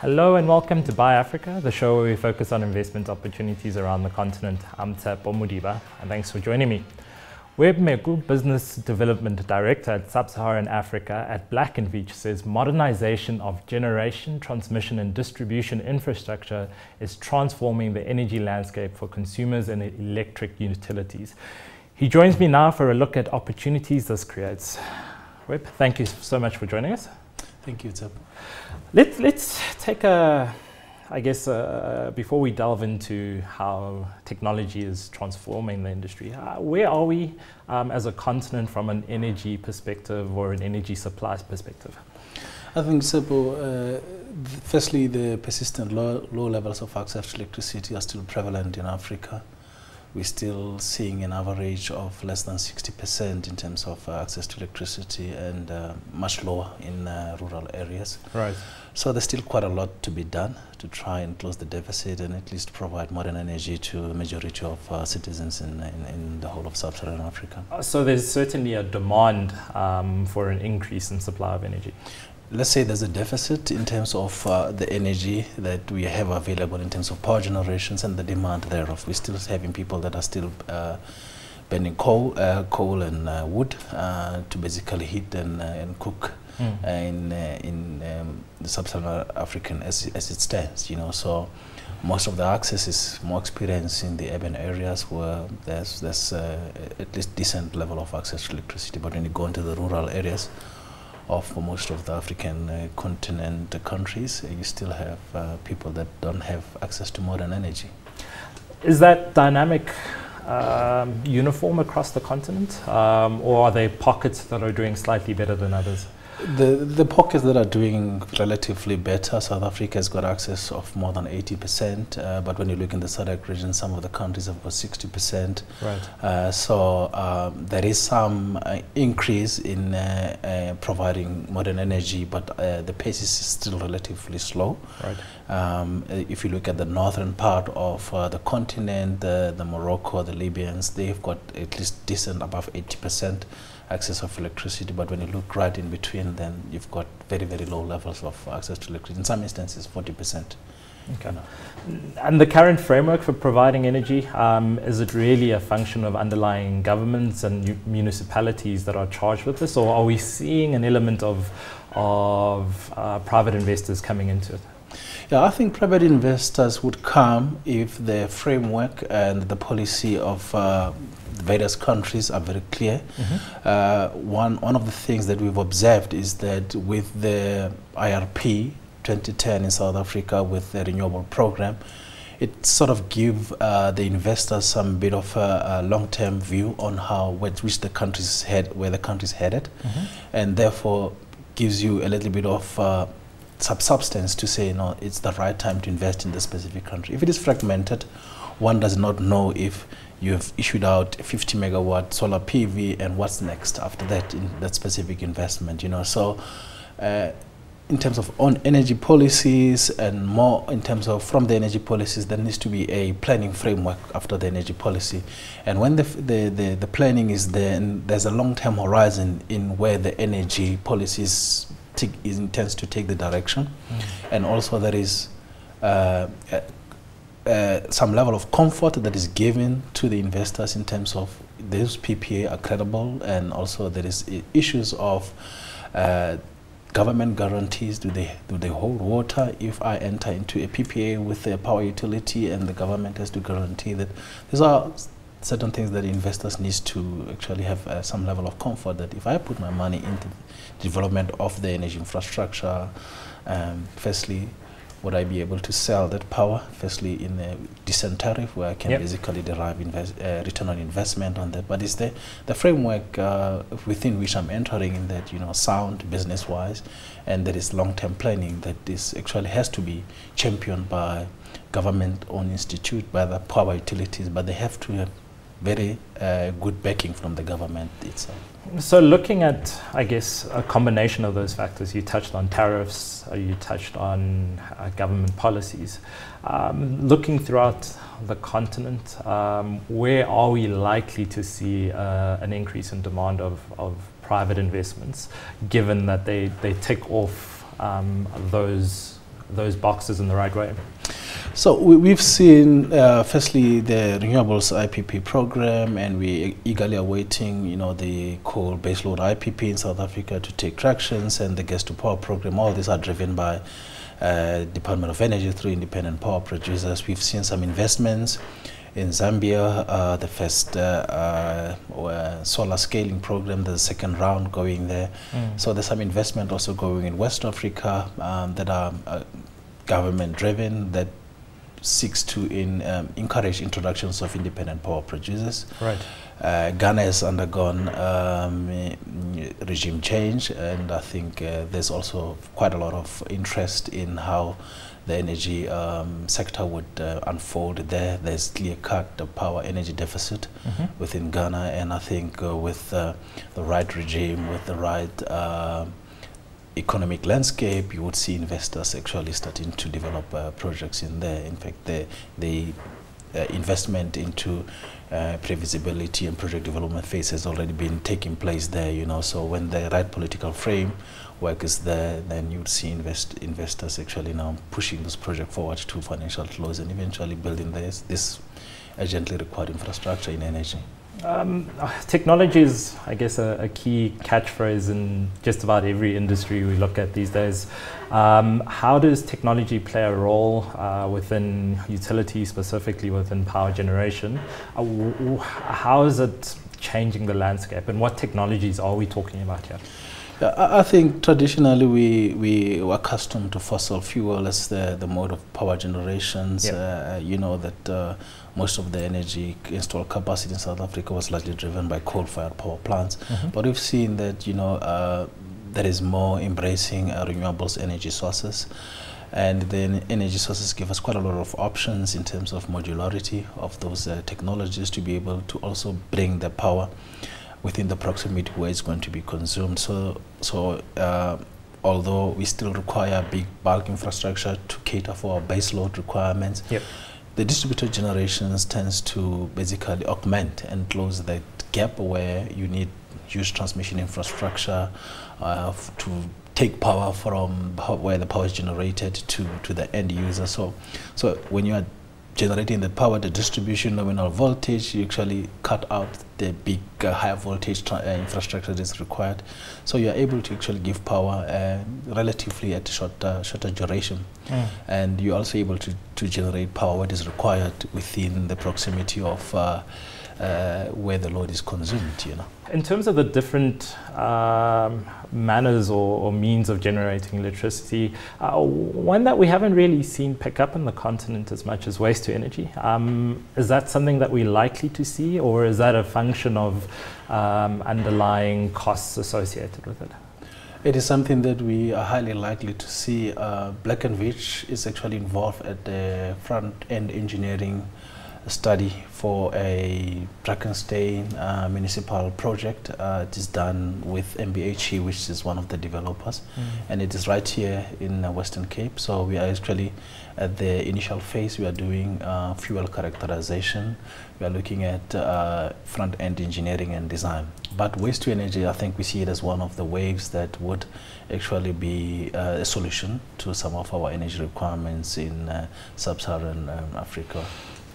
Hello and welcome to Buy Africa, the show where we focus on investment opportunities around the continent. I'm Tshepo Modiba, and thanks for joining me. Webb Meko, Business Development Director at Sub-Saharan Africa at Black Veatch, says modernization of generation, transmission and distribution infrastructure is transforming the energy landscape for consumers and electric utilities. He joins me now for a look at opportunities this creates. Webb, thank you so much for joining us. Thank you, Tshepo. Let's take before we delve into how technology is transforming the industry, where are we as a continent from an energy perspective or an energy supply perspective? I think, Tshepo, firstly, the persistent low levels of access to electricity are still prevalent in Africa. We're still seeing an average of less than 60% in terms of access to electricity and much lower in rural areas. Right. So there's still quite a lot to be done to try and close the deficit and at least provide modern energy to a majority of citizens in the whole of Sub-Saharan Africa. So there's certainly a demand for an increase in supply of energy. Let's say there's a deficit in terms of the energy that we have available in terms of power generations and the demand thereof. We're still having people that are still burning coal and wood to basically heat and cook in the Sub-Saharan African as it stands. So most of the access is more experienced in the urban areas where there's at least decent level of access to electricity. But when you go into the rural areas of most of the African continent countries, you still have people that don't have access to modern energy. Is that dynamic uniform across the continent, or are there pockets that are doing slightly better than others? The pockets that are doing relatively better, South Africa has got access of more than 80%, but when you look in the SADC region, some of the countries have got 60%. Right. So there is some increase in providing modern energy, but the pace is still relatively slow. Right. If you look at the northern part of the continent, the Morocco, the Libyans, they've got at least decent above 80% access of electricity, but when you look right in between, then you've got very, very low levels of access to electricity. In some instances, 40%. Okay. And the current framework for providing energy, is it really a function of underlying governments and municipalities that are charged with this, or are we seeing an element of private investors coming into it? Yeah, I think private investors would come if the framework and the policy of various countries are very clear. One of the things that we've observed is that with the IRP 2010 in South Africa, with the renewable program, it sort of give the investors some bit of a long-term view on where the country's headed, and therefore gives you a little bit of substance to say, no, it's the right time to invest in the specific country. If it is fragmented, one does not know if you've issued out a 50 megawatt solar PV and what's next after that in that specific investment. So in terms of energy policies and more in terms of from the energy policies, there needs to be a planning framework after the energy policy. And when the planning is there, and there's a long-term horizon in where the energy policies intends to take the direction, and also there is some level of comfort that is given to the investors in terms of those PPA are credible, and also there is issues of government guarantees. Do they hold water? If I enter into a PPA with a power utility and the government has to guarantee that, these are certain things that investors need to actually have some level of comfort that if I put my money into development of the energy infrastructure, firstly, would I be able to sell that power, firstly in a decent tariff where I can basically derive return on investment on that. But it's the framework within which I'm entering in that, sound business-wise, and there is long-term planning that this actually has to be championed by government-owned institute, by the power utilities, but they have to have very good backing from the government itself. So looking at, I guess, a combination of those factors, you touched on tariffs, you touched on government policies. Looking throughout the continent, where are we likely to see an increase in demand of private investments, given that they tick off those those boxes in the right way? So we've seen, firstly, the renewables IPP program, and we're eagerly awaiting, the coal baseload IPP in South Africa to take tractions, and the gas to power program. All these are driven by Department of Energy through independent power producers. We've seen some investments in Zambia, the first solar scaling program, the second round going there. So there's some investment also going in West Africa that are government-driven, that seeks to encourage introductions of independent power producers. Right. Ghana has undergone regime change, and I think there's also quite a lot of interest in how the energy sector would unfold there. There's clear-cut power energy deficit within Ghana, and I think with the right regime, with the right economic landscape, you would see investors actually starting to develop projects in there. In fact, the investment into pre-feasibility and project development phase has already been taking place there, so when the right political framework is there, then you would see investors actually now pushing this project forward to financial close and eventually building this urgently required infrastructure in energy. Technology is, I guess, a key catchphrase in just about every industry we look at these days. How does technology play a role within utilities, specifically within power generation? How is it changing the landscape, and what technologies are we talking about here? I think traditionally we were accustomed to fossil fuel as the mode of power generations. That most of the energy installed capacity in South Africa was largely driven by coal-fired power plants. But we've seen that there is more embracing renewables energy sources, and then energy sources give us quite a lot of options in terms of modularity of those technologies to be able to also bring the power within the proximity where it's going to be consumed. So although we still require big bulk infrastructure to cater for our base load requirements, the distributed generations tends to basically augment and close that gap where you need huge transmission infrastructure to take power from where the power is generated to the end user. So when you are generating the power, the distribution nominal voltage, you actually cut out the big high voltage infrastructure that is required. So you are able to actually give power relatively at shorter duration. And you're also able to generate power that is required within the proximity of where the load is consumed. In terms of the different manners or means of generating electricity, one that we haven't really seen pick up on the continent as much as waste-to-energy. Is that something that we're likely to see, or is that a function of underlying costs associated with it? It is something that we are highly likely to see. Black Veatch is actually involved at the front-end engineering study for a Drakenstein municipal project. It is done with MBHE, which is one of the developers, and it is right here in Western Cape. So we are actually at the initial phase. We are doing fuel characterization. We are looking at front-end engineering and design. But waste-to-energy, I think we see it as one of the waves that would actually be a solution to some of our energy requirements in Sub-Saharan Africa.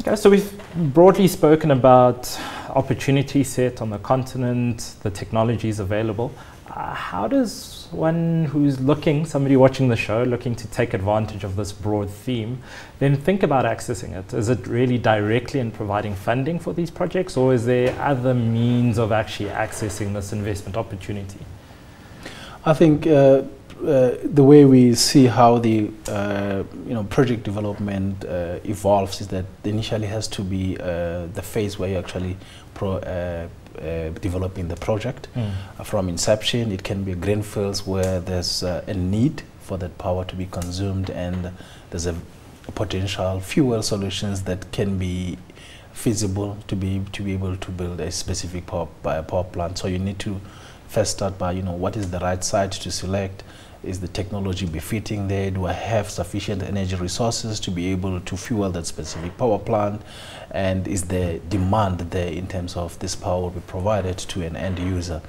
Okay, so we've broadly spoken about opportunity set on the continent, the technologies available. How does one who's somebody watching the show, looking to take advantage of this broad theme, then think about accessing it? Is it really directly in providing funding for these projects, or is there other means of actually accessing this investment opportunity? I think the way we see how the project development evolves is that initially has to be the phase where you actually developing the project. From inception, it can be greenfields where there's a need for that power to be consumed, and there's a potential fuel solutions that can be feasible to be able to build a specific power plant. So you need to first start by what is the right site to select. Is the technology befitting there? Do I have sufficient energy resources to be able to fuel that specific power plant? And is the demand there in terms of this power will be provided to an end user?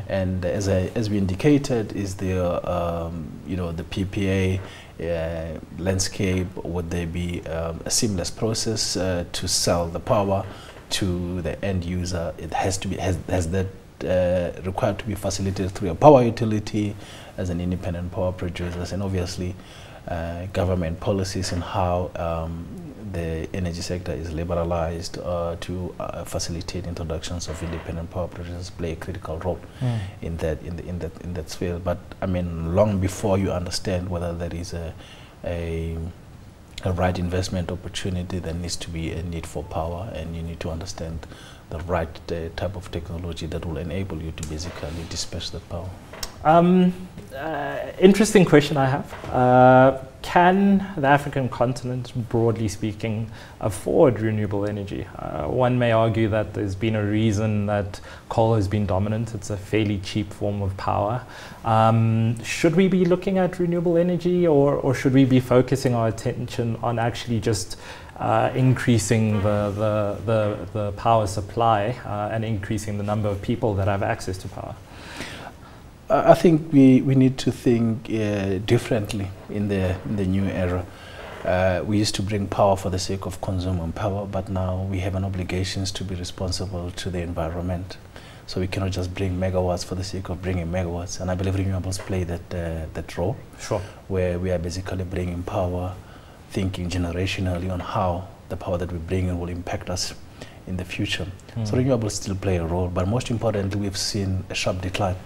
And as we indicated, is the the PPA landscape? Would there be a seamless process to sell the power to the end user? It has to be has that required to be facilitated through a power utility as an independent power producer, and obviously government policies and how the energy sector is liberalized to facilitate introductions of independent power producers play a critical role in that sphere. But I mean, long before you understand whether there is a right investment opportunity, there needs to be a need for power, and you need to understand the right type of technology that will enable you to basically dispatch that power. Interesting question I have. Can the African continent, broadly speaking, afford renewable energy? One may argue that there's been a reason that coal has been dominant. It's a fairly cheap form of power. Should we be looking at renewable energy, or should we be focusing our attention on actually just increasing the power supply and increasing the number of people that have access to power? I think we need to think differently in the new era. We used to bring power for the sake of consuming power, but now we have an obligation to be responsible to the environment. So we cannot just bring megawatts for the sake of bringing megawatts. And I believe renewables play that role, sure, where we are basically bringing power, thinking generationally on how the power that we bring in will impact us in the future. So renewables still play a role, but most importantly, we've seen a sharp decline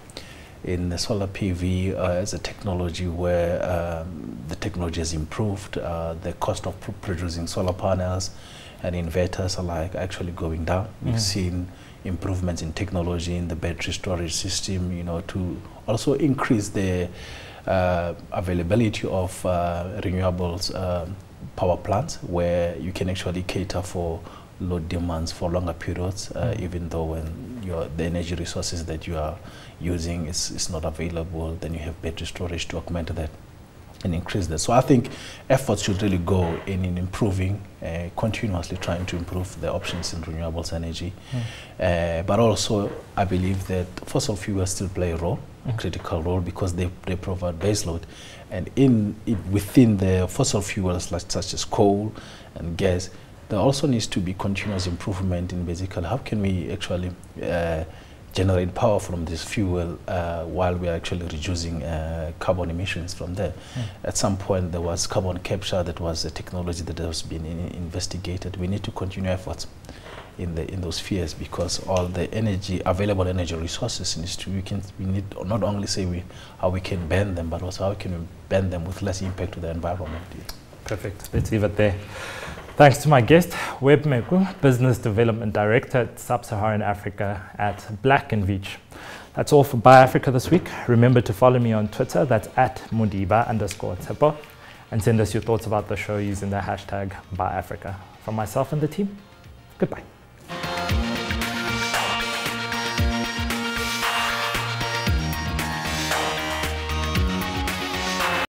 in the solar PV as a technology where the technology has improved. The cost of producing solar panels and inverters alike actually going down. We've seen improvements in technology in the battery storage system, you know, to also increase the availability of renewables power plants, where you can actually cater for load demands for longer periods, even though when the energy resources that you are using is not available, then you have battery storage to augment that and increase that. So I think efforts should really go in improving, continuously trying to improve the options in renewables energy. But also, I believe that fossil fuels still play a role, a critical role, because they provide baseload. And within the fossil fuels, such as coal and gas, there also needs to be continuous improvement in basically how can we actually generate power from this fuel while we are actually reducing carbon emissions from there. At some point there was carbon capture, that was a technology that has been investigated. We need to continue efforts in those spheres, because all the available energy resources we need not only say how we can ban them, but also how can we ban them with less impact to the environment. Perfect. Let's leave it there. Thanks to my guest, Webb Meko, Business Development Director at Sub-Saharan Africa at Black Veatch. That's all for Buy Africa this week. Remember to follow me on Twitter, that's at Modiba_Tshepo, and send us your thoughts about the show using the hashtag BuyAfrica. From myself and the team, goodbye.